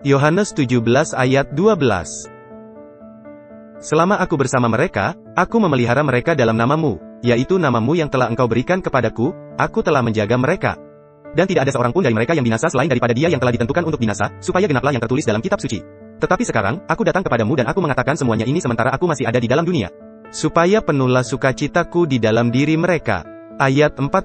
Yohanes 17 ayat 12. Selama aku bersama mereka, aku memelihara mereka dalam namamu, yaitu namamu yang telah engkau berikan kepadaku, aku telah menjaga mereka. Dan tidak ada seorang pun dari mereka yang binasa selain daripada dia yang telah ditentukan untuk binasa, supaya genaplah yang tertulis dalam kitab suci. Tetapi sekarang, aku datang kepadamu dan aku mengatakan semuanya ini sementara aku masih ada di dalam dunia. Supaya penuhlah sukacitaku di dalam diri mereka. Ayat 14.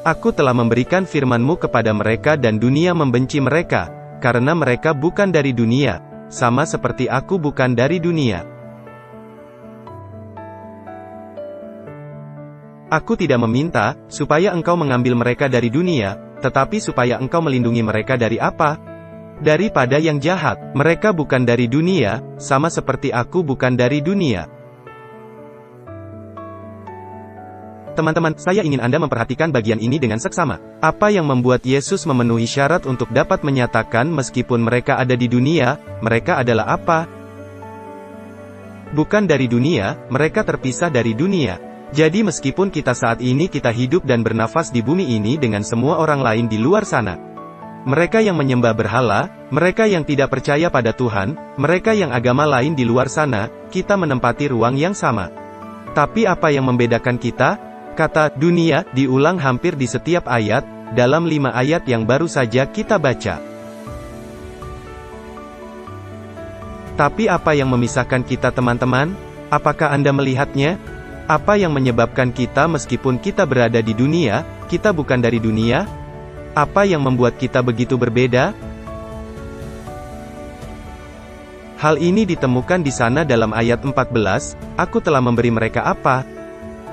Aku telah memberikan firman-Mu kepada mereka dan dunia membenci mereka, karena mereka bukan dari dunia, sama seperti aku bukan dari dunia. Aku tidak meminta, supaya engkau mengambil mereka dari dunia, tetapi supaya engkau melindungi mereka dari apa? Daripada yang jahat. Mereka bukan dari dunia, sama seperti aku bukan dari dunia. Teman-teman, saya ingin Anda memperhatikan bagian ini dengan seksama. Apa yang membuat Yesus memenuhi syarat untuk dapat menyatakan meskipun mereka ada di dunia, mereka adalah apa? Bukan dari dunia, mereka terpisah dari dunia. Jadi meskipun kita saat ini kita hidup dan bernafas di bumi ini dengan semua orang lain di luar sana. Mereka yang menyembah berhala, mereka yang tidak percaya pada Tuhan, mereka yang agama lain di luar sana, kita menempati ruang yang sama. Tapi apa yang membedakan kita? Kata dunia diulang hampir di setiap ayat, dalam 5 ayat yang baru saja kita baca. Tapi apa yang memisahkan kita teman-teman? Apakah Anda melihatnya? Apa yang menyebabkan kita meskipun kita berada di dunia, kita bukan dari dunia? Apa yang membuat kita begitu berbeda? Hal ini ditemukan di sana dalam ayat 14, aku telah memberi mereka apa?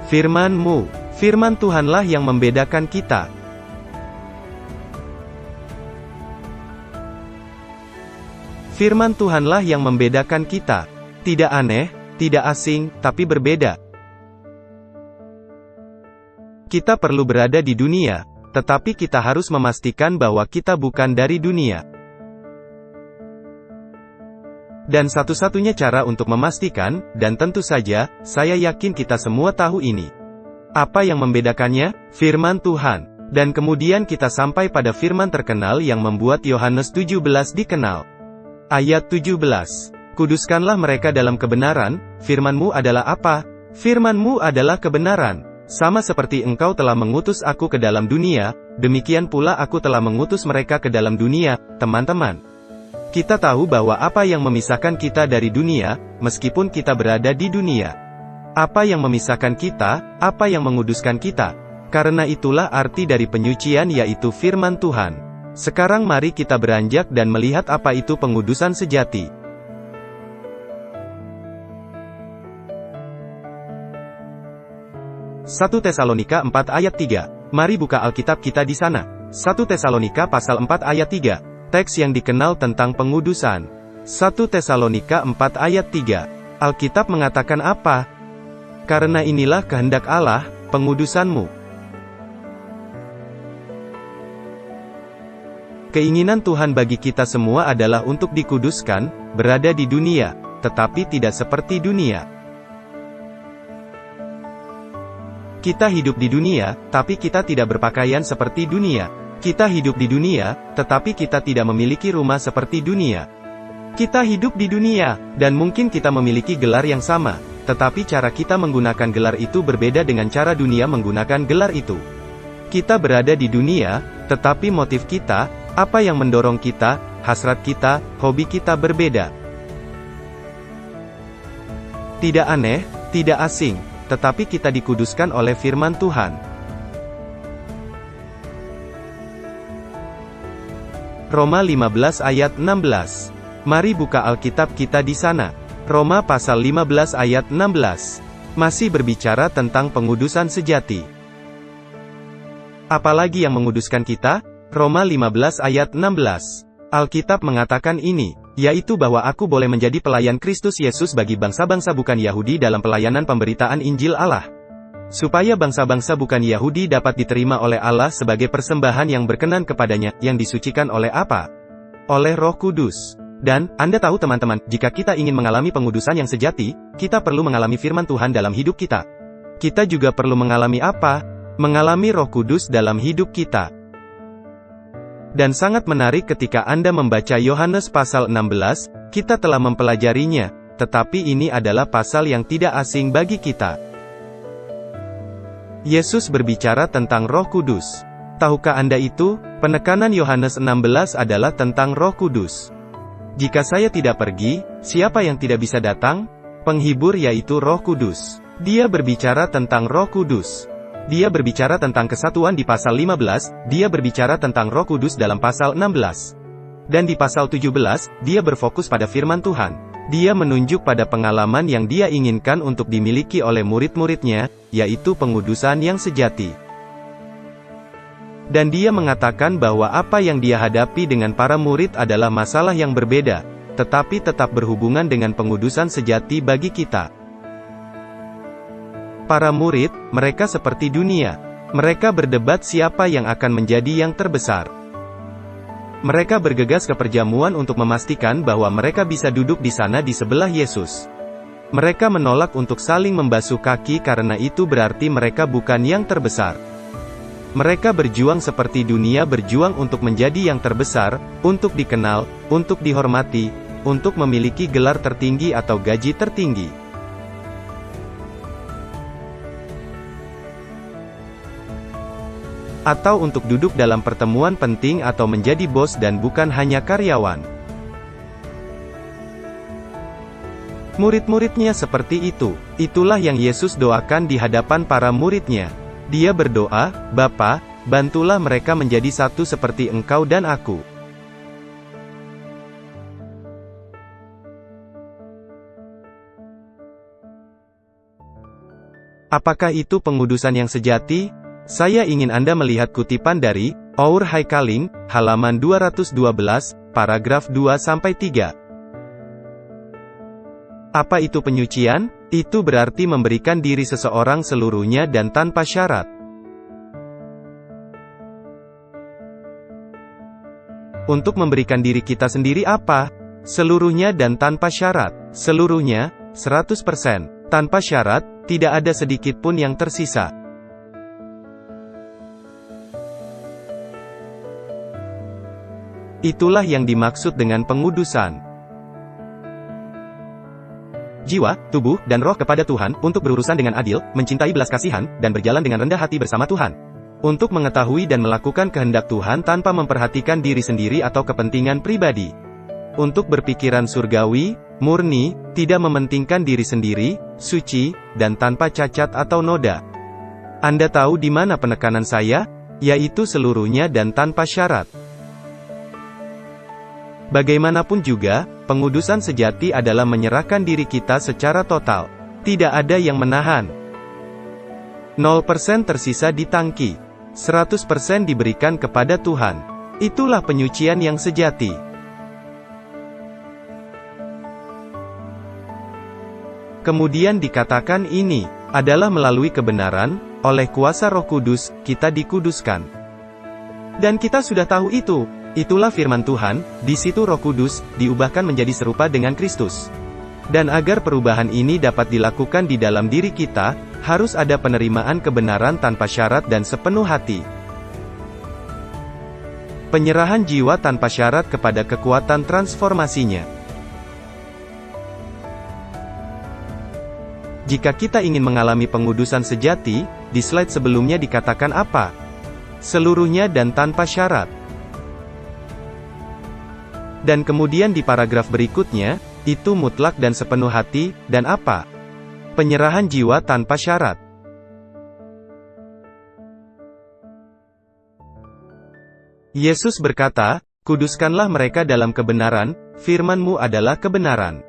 Firman-Mu. Firman Tuhanlah yang membedakan kita. Firman Tuhanlah yang membedakan kita. Tidak aneh, tidak asing, tapi berbeda. Kita perlu berada di dunia, tetapi kita harus memastikan bahwa kita bukan dari dunia. Dan satu-satunya cara untuk memastikan, dan tentu saja, saya yakin kita semua tahu ini. Apa yang membedakannya? Firman Tuhan. Dan kemudian kita sampai pada firman terkenal yang membuat Yohanes 17 dikenal. Ayat 17. Kuduskanlah mereka dalam kebenaran, firman-Mu adalah apa? Firman-Mu adalah kebenaran. Sama seperti engkau telah mengutus aku ke dalam dunia, demikian pula aku telah mengutus mereka ke dalam dunia, teman-teman. Kita tahu bahwa apa yang memisahkan kita dari dunia, meskipun kita berada di dunia. Apa yang memisahkan kita, apa yang menguduskan kita. Karena itulah arti dari penyucian yaitu firman Tuhan. Sekarang mari kita beranjak dan melihat apa itu pengudusan sejati. 1 Tesalonika 4 ayat 3. Mari buka Alkitab kita di sana. 1 Tesalonika pasal 4 ayat 3. Teks yang dikenal tentang pengudusan. 1 Tesalonika 4 ayat 3. Alkitab mengatakan apa? Karena inilah kehendak Allah, pengudusanmu. Keinginan Tuhan bagi kita semua adalah untuk dikuduskan, berada di dunia, tetapi tidak seperti dunia. Kita hidup di dunia, tapi kita tidak berpakaian seperti dunia. Kita hidup di dunia, tetapi kita tidak memiliki rumah seperti dunia. Kita hidup di dunia, dan mungkin kita memiliki gelar yang sama, tetapi cara kita menggunakan gelar itu berbeda dengan cara dunia menggunakan gelar itu. Kita berada di dunia, tetapi motif kita, apa yang mendorong kita, hasrat kita, hobi kita berbeda. Tidak aneh, tidak asing. Tetapi kita dikuduskan oleh firman Tuhan. Roma 15 ayat 16. Mari buka Alkitab kita di sana. Roma pasal 15 ayat 16. Masih berbicara tentang pengudusan sejati. Apalagi yang menguduskan kita? Roma 15 ayat 16. Alkitab mengatakan ini, yaitu bahwa aku boleh menjadi pelayan Kristus Yesus bagi bangsa-bangsa bukan Yahudi dalam pelayanan pemberitaan Injil Allah. Supaya bangsa-bangsa bukan Yahudi dapat diterima oleh Allah sebagai persembahan yang berkenan kepadanya, yang disucikan oleh apa? Oleh Roh Kudus. Dan, Anda tahu teman-teman, jika kita ingin mengalami pengudusan yang sejati, kita perlu mengalami firman Tuhan dalam hidup kita. Kita juga perlu mengalami apa? Mengalami Roh Kudus dalam hidup kita. Dan sangat menarik ketika Anda membaca Yohanes pasal 16, kita telah mempelajarinya, tetapi ini adalah pasal yang tidak asing bagi kita. Yesus berbicara tentang Roh Kudus. Tahukah Anda itu? Penekanan Yohanes 16 adalah tentang Roh Kudus. Jika saya tidak pergi, siapa yang tidak bisa datang? Penghibur yaitu Roh Kudus. Dia berbicara tentang Roh Kudus. Dia berbicara tentang kesatuan di pasal 15, dia berbicara tentang Roh Kudus dalam pasal 16. Dan di pasal 17, dia berfokus pada firman Tuhan. Dia menunjuk pada pengalaman yang dia inginkan untuk dimiliki oleh murid-muridnya, yaitu pengudusan yang sejati. Dan dia mengatakan bahwa apa yang dia hadapi dengan para murid adalah masalah yang berbeda, tetapi tetap berhubungan dengan pengudusan sejati bagi kita. Para murid, mereka seperti dunia. Mereka berdebat siapa yang akan menjadi yang terbesar. Mereka bergegas ke perjamuan untuk memastikan bahwa mereka bisa duduk di sana di sebelah Yesus. Mereka menolak untuk saling membasuh kaki karena itu berarti mereka bukan yang terbesar. Mereka berjuang seperti dunia berjuang untuk menjadi yang terbesar, untuk dikenal, untuk dihormati, untuk memiliki gelar tertinggi atau gaji tertinggi. Atau untuk duduk dalam pertemuan penting atau menjadi bos dan bukan hanya karyawan. Murid-muridnya seperti itu. Itulah yang Yesus doakan di hadapan para muridnya. Dia berdoa, "Bapa, bantulah mereka menjadi satu seperti Engkau dan aku." Apakah itu pengudusan yang sejati? Saya ingin Anda melihat kutipan dari Our Haikaling, halaman 212, paragraf 2-3. Apa itu penyucian? Itu berarti memberikan diri seseorang seluruhnya dan tanpa syarat. Untuk memberikan diri kita sendiri apa? Seluruhnya dan tanpa syarat. Seluruhnya, 100%. Tanpa syarat, tidak ada sedikit pun yang tersisa. Itulah yang dimaksud dengan pengudusan. Jiwa, tubuh, dan roh kepada Tuhan, untuk berurusan dengan adil, mencintai belas kasihan, dan berjalan dengan rendah hati bersama Tuhan. Untuk mengetahui dan melakukan kehendak Tuhan tanpa memperhatikan diri sendiri atau kepentingan pribadi. Untuk berpikiran surgawi, murni, tidak mementingkan diri sendiri, suci, dan tanpa cacat atau noda. Anda tahu di mana penekanan saya? Yaitu seluruhnya dan tanpa syarat. Bagaimanapun juga, pengudusan sejati adalah menyerahkan diri kita secara total. Tidak ada yang menahan. 0% tersisa di tangki. 100% diberikan kepada Tuhan. Itulah penyucian yang sejati. Kemudian dikatakan ini adalah melalui kebenaran, oleh kuasa Roh Kudus, kita dikuduskan. Dan kita sudah tahu itu. Itulah firman Tuhan, di situ Roh Kudus, diubahkan menjadi serupa dengan Kristus. Dan agar perubahan ini dapat dilakukan di dalam diri kita, harus ada penerimaan kebenaran tanpa syarat dan sepenuh hati. Penyerahan jiwa tanpa syarat kepada kekuatan transformasinya. Jika kita ingin mengalami pengudusan sejati, di slide sebelumnya dikatakan apa? Seluruhnya dan tanpa syarat. Dan kemudian di paragraf berikutnya, itu mutlak dan sepenuh hati, dan apa? Penyerahan jiwa tanpa syarat. Yesus berkata, "Kuduskanlah mereka dalam kebenaran, firman-Mu adalah kebenaran.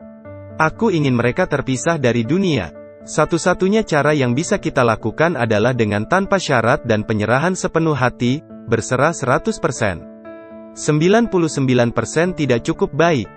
Aku ingin mereka terpisah dari dunia." Satu-satunya cara yang bisa kita lakukan adalah dengan tanpa syarat dan penyerahan sepenuh hati, berserah 100%. 99% tidak cukup baik.